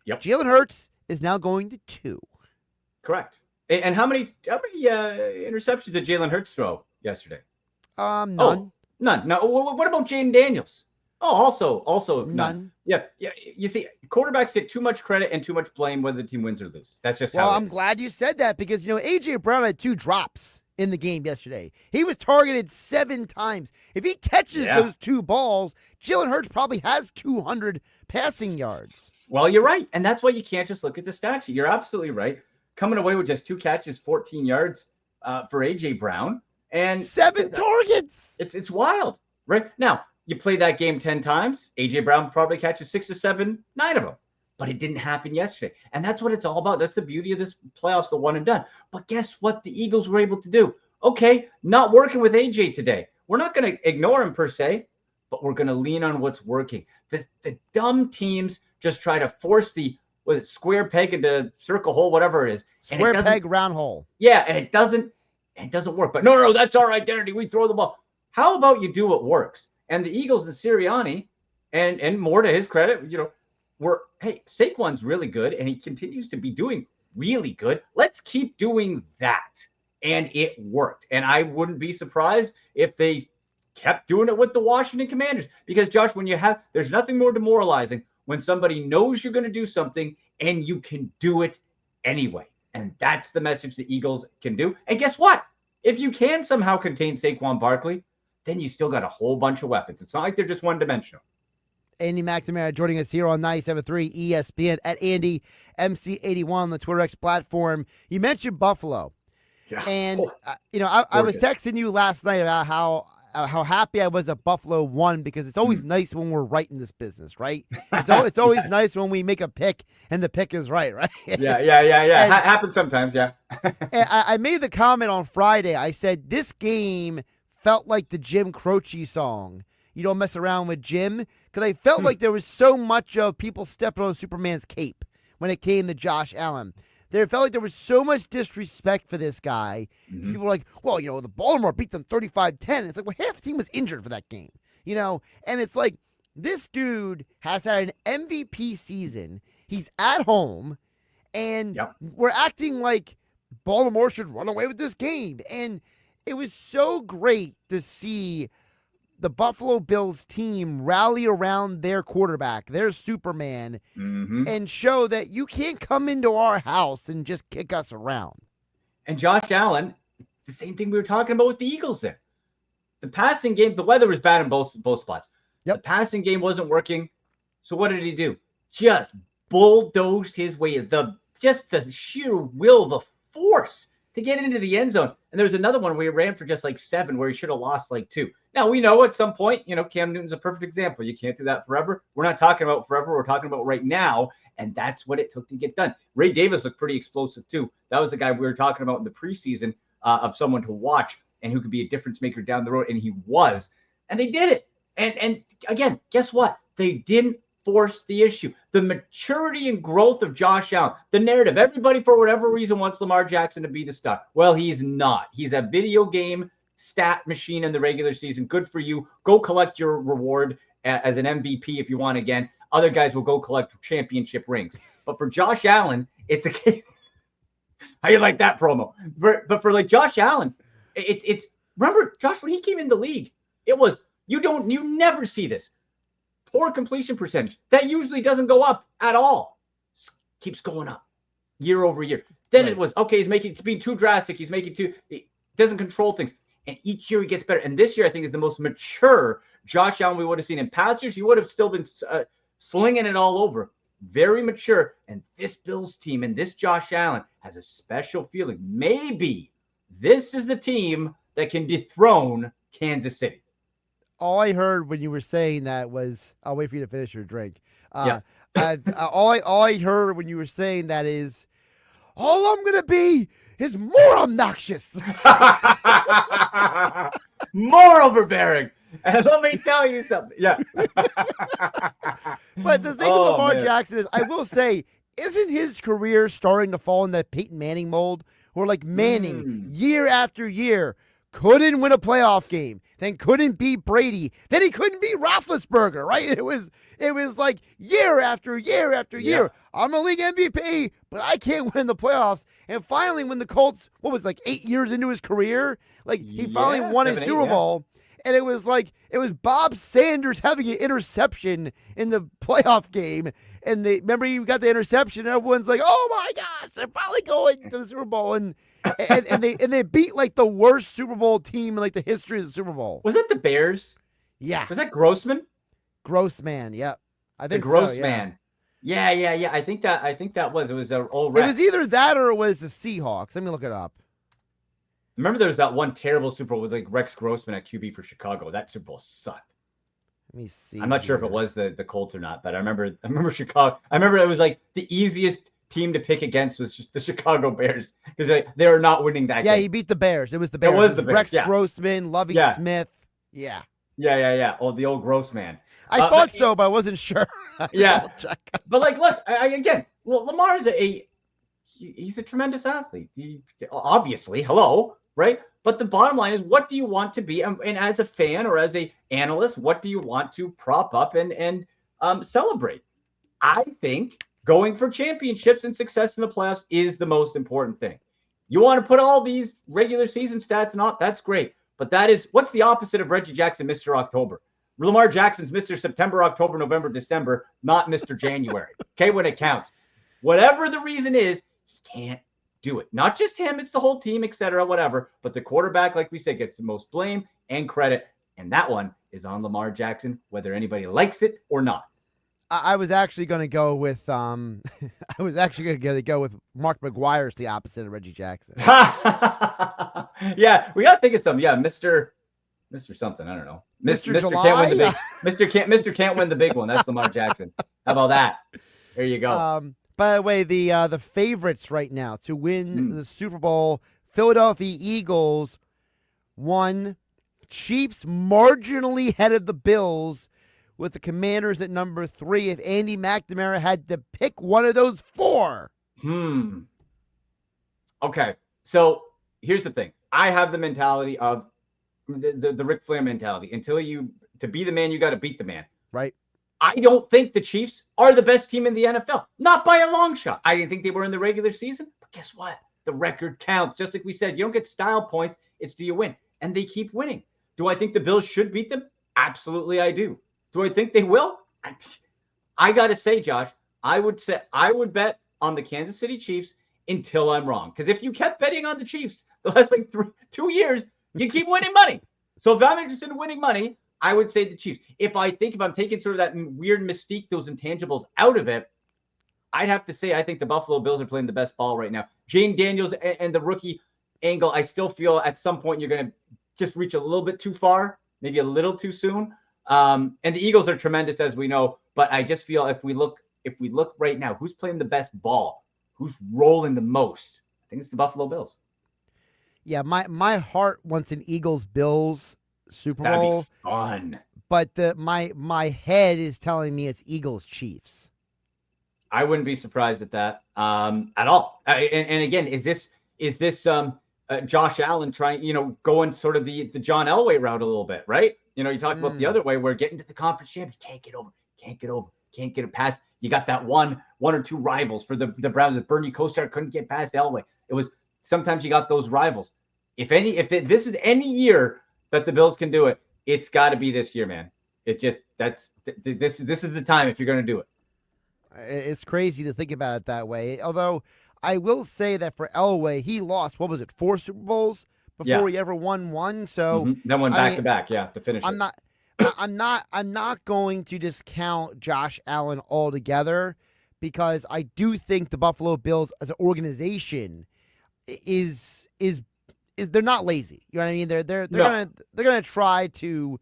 Yep. Jalen Hurts is now going to 2. Correct. And how many interceptions did Jalen Hurts throw yesterday? None. Oh, none. Now, what about Jaden Daniels? Oh, also none. Yeah. You see, quarterbacks get too much credit and too much blame whether the team wins or loses. That's just how it is. I'm glad you said that because, A.J. Brown had 2 drops in the game yesterday. He was targeted 7 times. If he catches those 2 balls, Jalen Hurts probably has 200 passing yards. Well, you're right. And that's why you can't just look at the stat sheet. You're absolutely right. coming away with just 2 catches, 14 yards for A.J. Brown. And 7 targets. It's wild, right? Now, you play that game 10 times, A.J. Brown probably catches 6 or 7, 9 of them. But it didn't happen yesterday. And that's what it's all about. That's the beauty of this playoffs, the one and done. But guess what the Eagles were able to do? Okay, not working with A.J. today. We're not going to ignore him per se, but we're going to lean on what's working. The dumb teams just try to force the square peg into circle hole, whatever it is. Square peg, round hole. Yeah, and it doesn't work. But no, that's our identity. We throw the ball. How about you do what works? And the Eagles and Sirianni, and more to his credit, hey, Saquon's really good, and he continues to be doing really good. Let's keep doing that. And it worked. And I wouldn't be surprised if they kept doing it with the Washington Commanders. Because, Josh, there's nothing more demoralizing when somebody knows you're going to do something and you can do it anyway. And that's the message the Eagles can do. And guess what? If you can somehow contain Saquon Barkley, then you still got a whole bunch of weapons. It's not like they're just one-dimensional. Andy McNamara joining us here on 97.3 ESPN at Andy MC81 on the Twitter X platform. You mentioned Buffalo. Yeah. And, I was texting you last night about how happy I was that Buffalo won, because it's always nice when we're right in this business, right? It's always nice when we make a pick and the pick is right? Yeah. Happens sometimes, yeah. And I made the comment on Friday. I said, this game felt like the Jim Croce song, You Don't Mess Around with Jim, because I felt like there was so much of people stepping on Superman's cape when it came to Josh Allen. There felt like there was so much disrespect for this guy. Mm-hmm. People were like, well, the Baltimore beat them 35-10. It's like, well, half the team was injured for that game, And it's like, this dude has had an MVP season. He's at home, and we're acting like Baltimore should run away with this game. And it was so great to see the Buffalo Bills team rally around their quarterback, their Superman, and show that you can't come into our house and just kick us around. And Josh Allen, the same thing we were talking about with the Eagles there. The passing game, the weather was bad in both spots. Yep. The passing game wasn't working. So what did he do? Just bulldozed his way. The sheer will, the force to get into the end zone. And there was another one where he ran for just 7, where he should have lost 2. Now, we know at some point, Cam Newton's a perfect example. You can't do that forever. We're not talking about forever. We're talking about right now. And that's what it took to get done. Ray Davis looked pretty explosive, too. That was the guy we were talking about in the preseason of someone to watch and who could be a difference maker down the road. And he was. And they did it. And again, guess what? They didn't force the issue. The maturity and growth of Josh Allen, the narrative, everybody for whatever reason wants Lamar Jackson to be the star. Well, he's not. He's a video game stat machine in the regular season. Good for you. Go collect your reward as an MVP if you want again. Other guys will go collect championship rings. But for Josh Allen, it's a case. How you like that promo? But for Josh Allen, it's remember, Josh, when he came in the league, it was you never see this. Poor completion percentage. That usually doesn't go up at all. Keeps going up year over year. Then It was, okay, he's being too drastic. He doesn't control things. And each year he gets better. And this year, I think, is the most mature Josh Allen we would have seen. In past years, he would have still been slinging it all over. Very mature. And this Bills team and this Josh Allen has a special feeling. Maybe this is the team that can dethrone Kansas City. All I heard when you were saying that was, I'll wait for you to finish your drink. All I heard when you were saying that is, all I'm going to be is more obnoxious. More overbearing. And let me tell you something. Yeah. But the thing with Lamar Jackson is, I will say, isn't his career starting to fall in that Peyton Manning mold? Where Manning, year after year, couldn't win a playoff game, then couldn't beat Brady, then he couldn't beat Roethlisberger, right? It was year after year after year. I'm a league MVP, but I can't win the playoffs. And finally, when the Colts, 8 years into his career, he finally won a Super Bowl. And it was Bob Sanders having an interception in the playoff game. And remember you got the interception, and everyone's like, oh my gosh, they're probably going to the Super Bowl. And they beat the worst Super Bowl team in the history of the Super Bowl. Was it the Bears? Yeah. Was that Grossman? Grossman, yeah. I think the Grossman. so, yeah. Yeah. I think that was old It Rex. was either that or it was the Seahawks. Let me look it up. Remember, there was that one terrible Super Bowl with like Rex Grossman at QB for Chicago. That Super Bowl sucked. Let me see. I'm not sure if it was the Colts or not, but I remember Chicago. I remember it was like the easiest team to pick against was just the Chicago Bears because they are not winning that game. Yeah, he beat the Bears. It was the Bears. It was the Bears. Rex Yeah. Grossman, Lovie Yeah. Smith. Yeah. Yeah. Oh, the old gross man. I thought so, but I wasn't sure. Yeah. But like, look, again, well, Lamar's he's a tremendous athlete. Obviously, hello, right? But the bottom line is, what do you want to be? And as a fan or as a analyst, what do you want to prop up and celebrate? I think going for championships and success in the playoffs is the most important thing. You want to put all these regular season stats and all, that's great. But what's the opposite of Reggie Jackson, Mr. October? Lamar Jackson's Mr. September, October, November, December, not Mr. January. Okay, when it counts. Whatever the reason is, he can't do it. Not just him, it's the whole team, etc., whatever. But the quarterback, like we said, gets the most blame and credit. And that one is on Lamar Jackson, whether anybody likes it or not. I was actually going to go with Mark McGuire's the opposite of Reggie Jackson. Yeah, we got to think of something. Yeah, Mr. something, I don't know. Mr. July? Can't win the big. Mr. can't win the big one. That's Lamar Jackson. How about that? There you go. By the way, the favorites right now to win the Super Bowl, Philadelphia Eagles, 1. Chiefs marginally ahead of the Bills, with the Commanders at number 3. If Andy McNamara had to pick one of those 4. Okay, so here's the thing. I have the mentality of the Ric Flair mentality. To be the man, you got to beat the man. Right. I don't think the Chiefs are the best team in the NFL. Not by a long shot. I didn't think they were in the regular season. But guess what? The record counts. Just like we said, you don't get style points. It's do you win? And they keep winning. Do I think the Bills should beat them? Absolutely, I do. Do I think they will? I got to say, Josh, I would bet on the Kansas City Chiefs until I'm wrong. Because if you kept betting on the Chiefs the last 2 years, you keep winning money. So if I'm interested in winning money, I would say the Chiefs. If I'm taking sort of that weird mystique, those intangibles out of it, I'd have to say I think the Buffalo Bills are playing the best ball right now. Jane Daniels and the rookie angle, I still feel at some point you're going to just reach a little bit too far, maybe a little too soon. And the Eagles are tremendous, as we know. But I just feel if we look right now, who's playing the best ball? Who's rolling the most? I think it's the Buffalo Bills. Yeah, my heart wants an Eagles-Bills Super Bowl. That'd be fun. But my head is telling me it's Eagles-Chiefs. I wouldn't be surprised at that at all. And again, is this Josh Allen trying, going sort of the John Elway route a little bit, right? You talk about the other way where getting to the conference championship, can't get it past. You got that one or two rivals for the Browns. If Bernie Kosar couldn't get past Elway, it was sometimes you got those rivals. If this is any year that the Bills can do it, it's got to be this year, man. This is the time if you're going to do it. It's crazy to think about it that way. Although I will say that for Elway, he lost 4 Super Bowls before he ever won one. So then went back to back, to finish. I'm not going to discount Josh Allen altogether, because I do think the Buffalo Bills as an organization is they're not lazy. You know what I mean? They're gonna try to.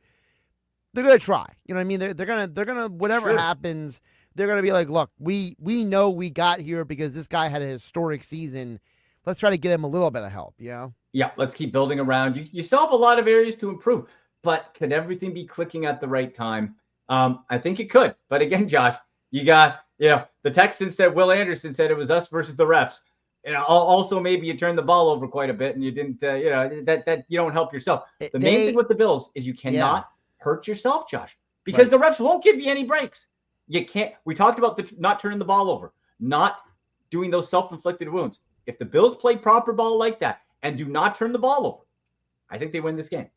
They're gonna try. You know what I mean? They're gonna whatever happens. They're gonna be like, look, we know we got here because this guy had a historic season. Let's try to get him a little bit of help. Yeah, let's keep building around. You still have a lot of areas to improve, but could everything be clicking at the right time? I think it could. But again, Josh, you got the Texans said, Will Anderson said it was us versus the refs. Also maybe you turned the ball over quite a bit and you didn't, that you don't help yourself. The main thing with the Bills is you cannot hurt yourself, Josh, because the refs won't give you any breaks. You can't. We talked about not turning the ball over, not doing those self-inflicted wounds. If the Bills play proper ball like that and do not turn the ball over, I think they win this game.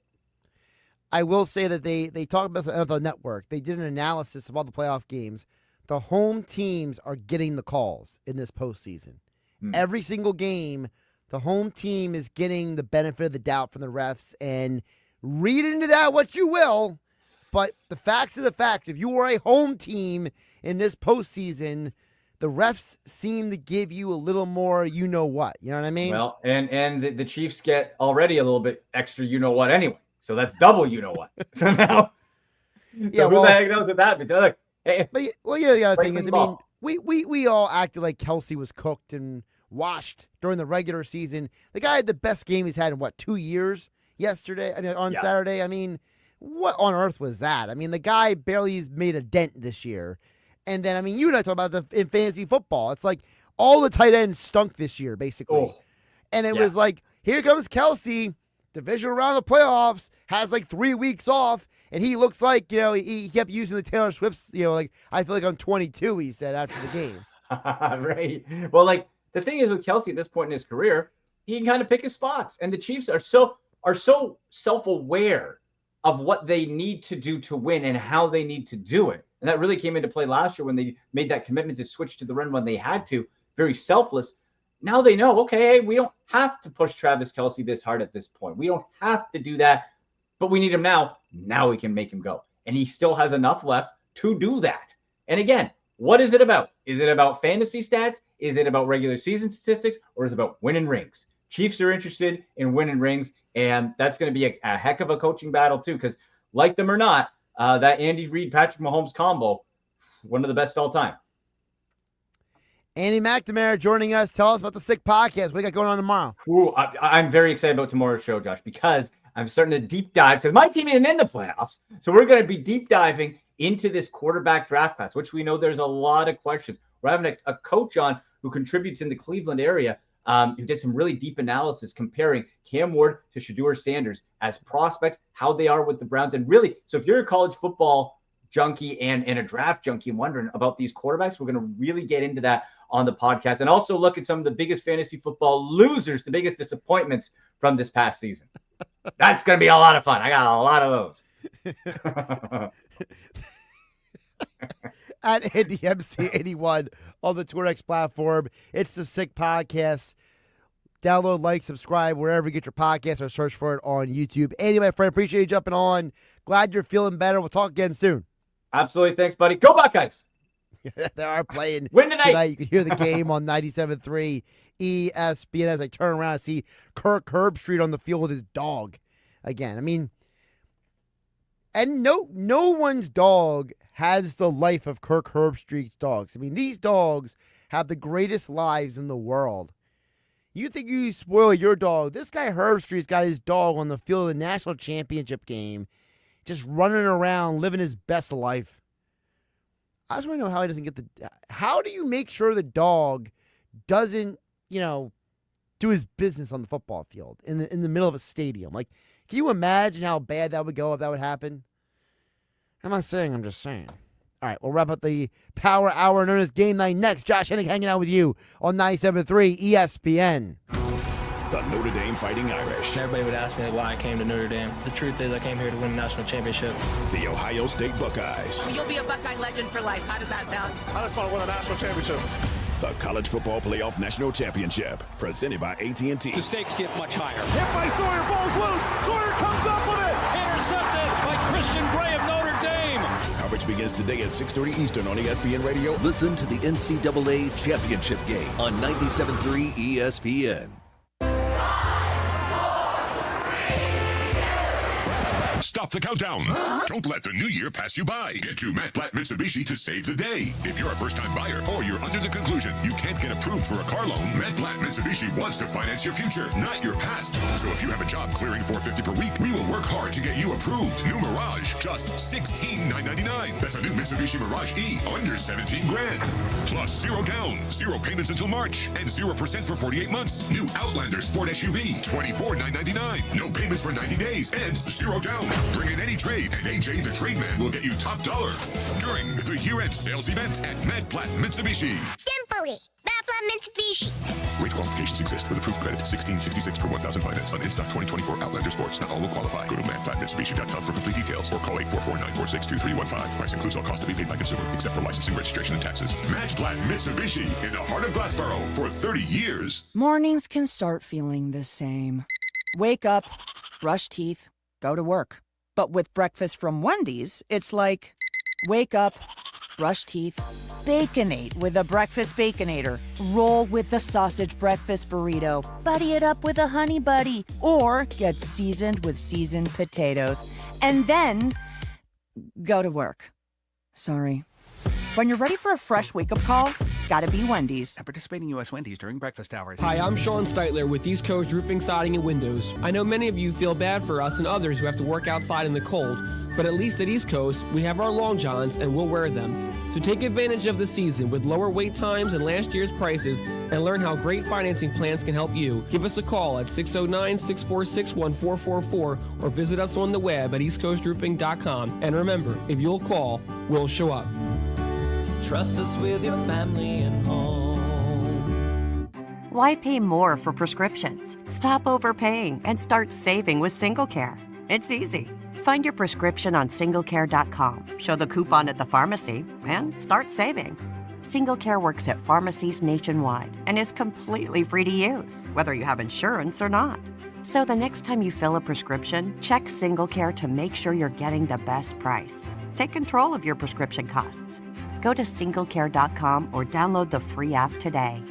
I will say that they talked about the NFL Network. They did an analysis of all the playoff games. The home teams are getting the calls in this postseason. Every single game, the home team is getting the benefit of the doubt from the refs. And read into that what you will, But the facts are the facts. If you are a home team in this postseason, the refs seem to give you a little more you know what. You know what I mean? Well, and the Chiefs get already a little bit extra you know what anyway. So that's double you know what. So now, who the heck knows what that means? Like, hey, but, well, you know, the other thing is, I mean, we all acted like Kelsey was cooked and washed during the regular season. The guy had the best game he's had in, 2 years yesterday? I mean, on Saturday. I mean, what on earth was that? I mean, the guy barely has made a dent this year. And then, I mean, you and I talk about in fantasy football. It's like all the tight ends stunk this year, basically. And it was like, here comes Kelsey, divisional round of playoffs, has like 3 weeks off, and he looks like, he kept using the Taylor Swift's, like, I feel like I'm 22, he said after the game. Right. Well, like, the thing is with Kelsey at this point in his career, he can kind of pick his spots. And the Chiefs are so self-aware of what they need to do to win and how they need to do it. And that really came into play last year when they made that commitment to switch to the run when they had to. Very selfless. Now they know, okay, hey, we don't have to push Travis Kelsey this hard at this point. We don't have to do that, but we need him now. Now we can make him go. And he still has enough left to do that. And again, what is it about? Is it about fantasy stats? Is it about regular season statistics? Or is it about winning rings? Chiefs are interested in winning rings, and that's going to be a heck of a coaching battle too, because like them or not, that Andy Reid, Patrick Mahomes combo, one of the best all time. Andy McNamara joining us. Tell us about the Sick Podcast. What we got going on tomorrow? Ooh, I'm very excited about tomorrow's show, Josh, because I'm starting to deep dive, because my team isn't in the playoffs. So we're going to be deep diving into this quarterback draft class, which we know there's a lot of questions. We're having a coach on who contributes in the Cleveland area, who did some really deep analysis comparing Cam Ward to Shedeur Sanders as prospects, how they are with the Browns. And really, so if you're a college football junkie and a draft junkie and wondering about these quarterbacks, we're going to really get into that on the podcast and also look at some of the biggest fantasy football losers, the biggest disappointments from this past season. That's going to be a lot of fun. I got a lot of those. At AndyMC81 on the TwitterX platform. It's the Sick Podcast. Download, like, subscribe wherever you get your podcast, or search for it on YouTube. Andy, my friend, appreciate you jumping on. Glad you're feeling better. We'll talk again soon. Absolutely. Thanks, buddy. Go Buckeyes. They are playing Win tonight. You can hear the game on 97.3 ESPN as I turn around and see Kirk Herbstreit on the field with his dog again. I mean, and no one's dog has the life of Kirk Herbstreit's dogs. I mean, these dogs have the greatest lives in the world. You think you spoil your dog? This guy Herbstreit's got his dog on the field of the national championship game, just running around, living his best life. I just want to know how he doesn't get how do you make sure the dog doesn't, do his business on the football field in the middle of a stadium? Like, can you imagine how bad that would go if that would happen? I'm not saying, I'm just saying. All right, we'll wrap up the Power Hour known as Game Night next. Josh Hennig hanging out with you on 97.3 ESPN. The Notre Dame Fighting Irish. Everybody would ask me why I came to Notre Dame. The truth is I came here to win a national championship. The Ohio State Buckeyes. Well, you'll be a Buckeye legend for life. How does that sound? I just want to win a national championship. The College Football Playoff National Championship, presented by AT&T. The stakes get much higher. Hit by Sawyer, ball's loose. Sawyer comes up with it. Intercepted by Christian Gray of Notre Dame. Coverage begins today at 6:30 Eastern on ESPN Radio. Listen to the NCAA Championship Game on 97.3 ESPN. Stop the countdown. Don't let the new year pass you by. Get to Matt Platt Mitsubishi to save the day. If you're a first-time buyer or you're under the conclusion you can't get approved for a car loan, Matt Platt Mitsubishi wants to finance your future, not your past. So if you have a job clearing $450 per week, we will work hard to get you approved. New Mirage, just $16,999. That's a new Mitsubishi Mirage E, under 17 grand. Plus 0 down, 0 payments until March, and 0% for 48 months. New Outlander Sport SUV, $24,999. No payments for 90 days, and 0 down. Bring in any trade, and AJ the Trademan will get you top dollar during the year-end sales event at Mad Platt Mitsubishi. Simply, Mad Platt Mitsubishi. Rate qualifications exist with approved credit $16.66 per 1,000 finance on in-stock 2024 Outlander Sports. Not all will qualify. Go to madplattmitsubishi.com for complete details or call 844-946-2315. Price includes all costs to be paid by consumer, except for licensing, registration, and taxes. Mad Platt Mitsubishi in the heart of Glassboro for 30 years. Mornings can start feeling the same. Wake up, brush teeth, go to work. But with breakfast from Wendy's, it's like, wake up, brush teeth, Baconate with a breakfast Baconator. Roll with the sausage breakfast burrito. Buddy it up with a honey buddy. Or get seasoned with seasoned potatoes. And then go to work. Sorry. When you're ready for a fresh wake-up call, gotta be Wendy's. At participating U.S. Wendy's during breakfast hours. Hi, I'm Sean Steitler with East Coast Roofing, Siding, and Windows. I know many of you feel bad for us and others who have to work outside in the cold, but at least at East Coast, we have our long johns and we'll wear them. So take advantage of the season with lower wait times and last year's prices and learn how great financing plans can help you. Give us a call at 609-646-1444 or visit us on the web at eastcoastroofing.com. And remember, if you'll call, we'll show up. Trust us with your family and home. Why pay more for prescriptions? Stop overpaying and start saving with SingleCare. It's easy. Find your prescription on singlecare.com, show the coupon at the pharmacy, and start saving. SingleCare works at pharmacies nationwide and is completely free to use, whether you have insurance or not. So the next time you fill a prescription, check SingleCare to make sure you're getting the best price. Take control of your prescription costs. Go to singlecare.com or download the free app today.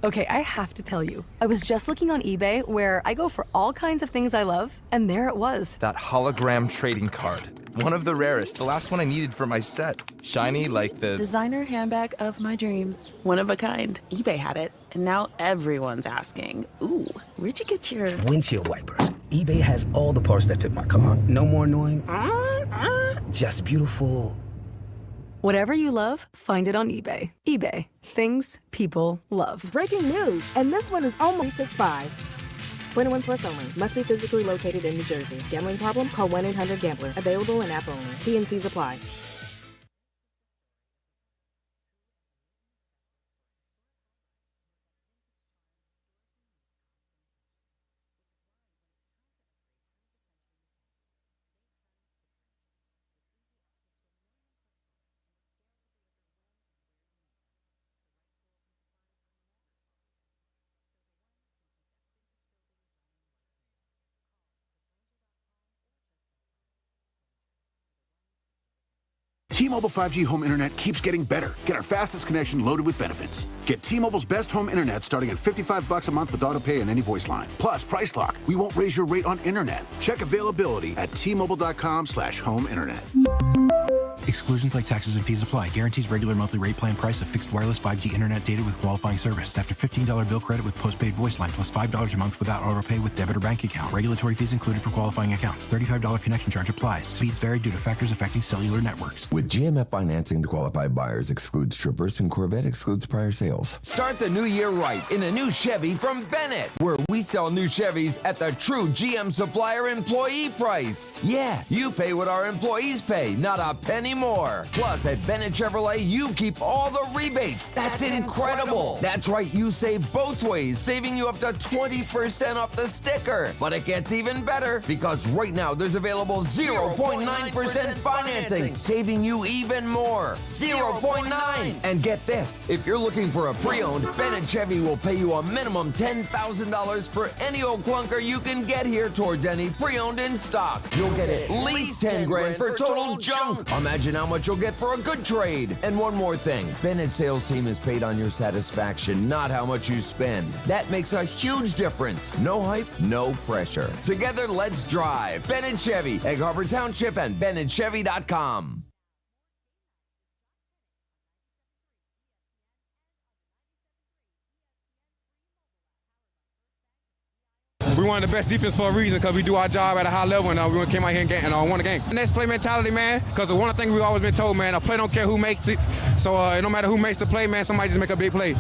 Okay, I have to tell you, I was just looking on eBay where I go for all kinds of things I love, and there it was. That hologram trading card. One of the rarest, the last one I needed for my set. Shiny like the designer handbag of my dreams. One of a kind. eBay had it, and now everyone's asking, ooh, where'd you get your windshield wipers? eBay has all the parts that fit my car. No more annoying, just beautiful. Whatever you love, find it on eBay. eBay. Things people love. Breaking news, and this one is only 6'5". 21 plus only. Must be physically located in New Jersey. Gambling problem? Call 1-800-GAMBLER. Available in app only. T&Cs apply. T-Mobile 5G home internet keeps getting better. Get our fastest connection loaded with benefits. Get T-Mobile's best home internet starting at $55 a month with auto pay and any voice line. Plus, Price Lock. We won't raise your rate on internet. Check availability at T-Mobile.com/home internet. Exclusions like taxes and fees apply. Guarantees regular monthly rate plan price of fixed wireless 5G internet data with qualifying service. After $15 bill credit with postpaid voice line plus $5 a month without auto pay with debit or bank account. Regulatory fees included for qualifying accounts. $35 connection charge applies. Speeds vary due to factors affecting cellular networks. With GMF financing to qualified buyers excludes Traverse and Corvette excludes prior sales. Start the new year right in a new Chevy from Bennett, where we sell new Chevys at the true GM supplier employee price. Yeah, you pay what our employees pay, not a penny more. Plus, at Bennett Chevrolet, you keep all the rebates. That's incredible. That's right, you save both ways, saving you up to 20% off the sticker. But it gets even better, because right now there's available 0.9% financing, saving you even more. 0.9. And get this, if you're looking for a pre-owned, Bennett Chevy will pay you a minimum $10,000 for any old clunker you can get here towards any pre-owned in stock. You'll get at least 10 grand for total junk. Imagine how much you'll get for a good trade. And one more thing, Bennett's sales team is paid on your satisfaction, not how much you spend. That makes a huge difference. No hype, no pressure. Together, let's drive. Bennett Chevy, Egg Harbor Township, and BennettChevy.com. We wanted the best defense for a reason, because we do our job at a high level, and we came out here and won the game. Next play mentality, man, because the one thing we've always been told, man, a play don't care who makes it. So no matter who makes the play, man, somebody just make a big play.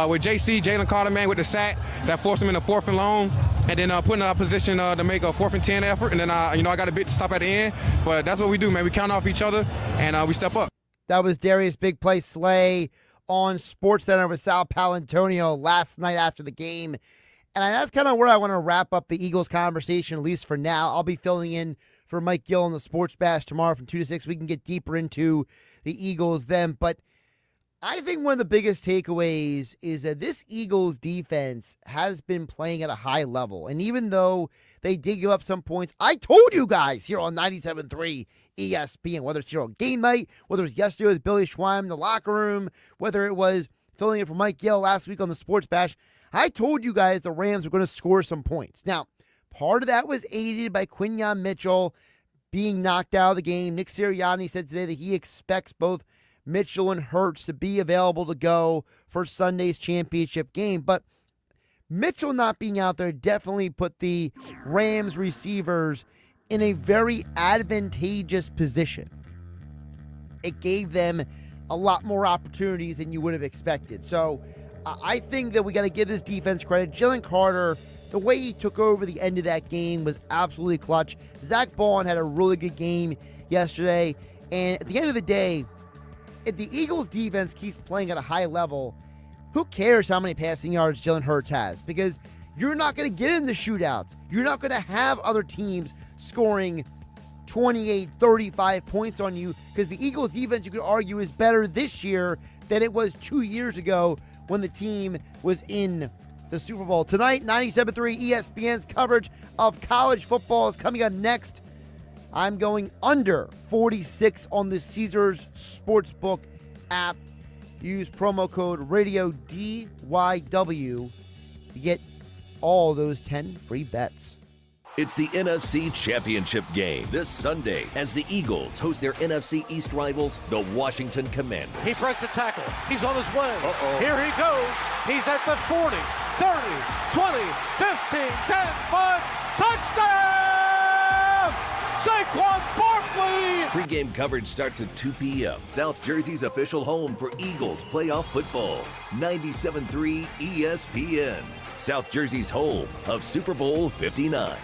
With JC, Jalen Carter, man, with the sack, that forced him in a 4th and long, and then putting our position to make a 4th and 10 effort, and then, I got a bit to stop at the end. But that's what we do, man. We count off each other, and we step up. That was Darius Big Play Slay on SportsCenter with Sal Palantonio last night after the game. And that's kind of where I want to wrap up the Eagles conversation, at least for now. I'll be filling in for Mike Gill on the Sports Bash tomorrow from 2 to 6. We can get deeper into the Eagles then. But I think one of the biggest takeaways is that this Eagles defense has been playing at a high level. And even though they did give up some points, I told you guys here on 97.3 ESPN, whether it's here on game night, whether it's yesterday with Billy Schweim in the locker room, whether it was filling in for Mike Gill last week on the Sports Bash, I told you guys the Rams were going to score some points. Now, part of that was aided by Quinyon Mitchell being knocked out of the game. Nick Sirianni said today that he expects both Mitchell and Hurts to be available to go for Sunday's championship game. But Mitchell not being out there definitely put the Rams receivers in a very advantageous position. It gave them a lot more opportunities than you would have expected. So I think that we got to give this defense credit. Jalen Carter, the way he took over the end of that game was absolutely clutch. Zach Bond had a really good game yesterday. And at the end of the day, if the Eagles defense keeps playing at a high level, who cares how many passing yards Jalen Hurts has? Because you're not going to get in the shootouts. You're not going to have other teams scoring 28, 35 points on you, because the Eagles defense, you could argue, is better this year than it was 2 years ago when the team was in the Super Bowl. Tonight, 97.3 ESPN's coverage of college football is coming up next. I'm going under 46 on the Caesars Sportsbook app. Use promo code Radio DYW to get all those 10 free bets. It's the NFC Championship game this Sunday as the Eagles host their NFC East rivals, the Washington Commanders. He breaks a tackle. He's on his way. Here he goes. He's at the 40, 30, 20, 15, 10, 5. Touchdown! Saquon Barkley! Pre-game coverage starts at 2 p.m. South Jersey's official home for Eagles playoff football. 97.3 ESPN. South Jersey's home of Super Bowl 59.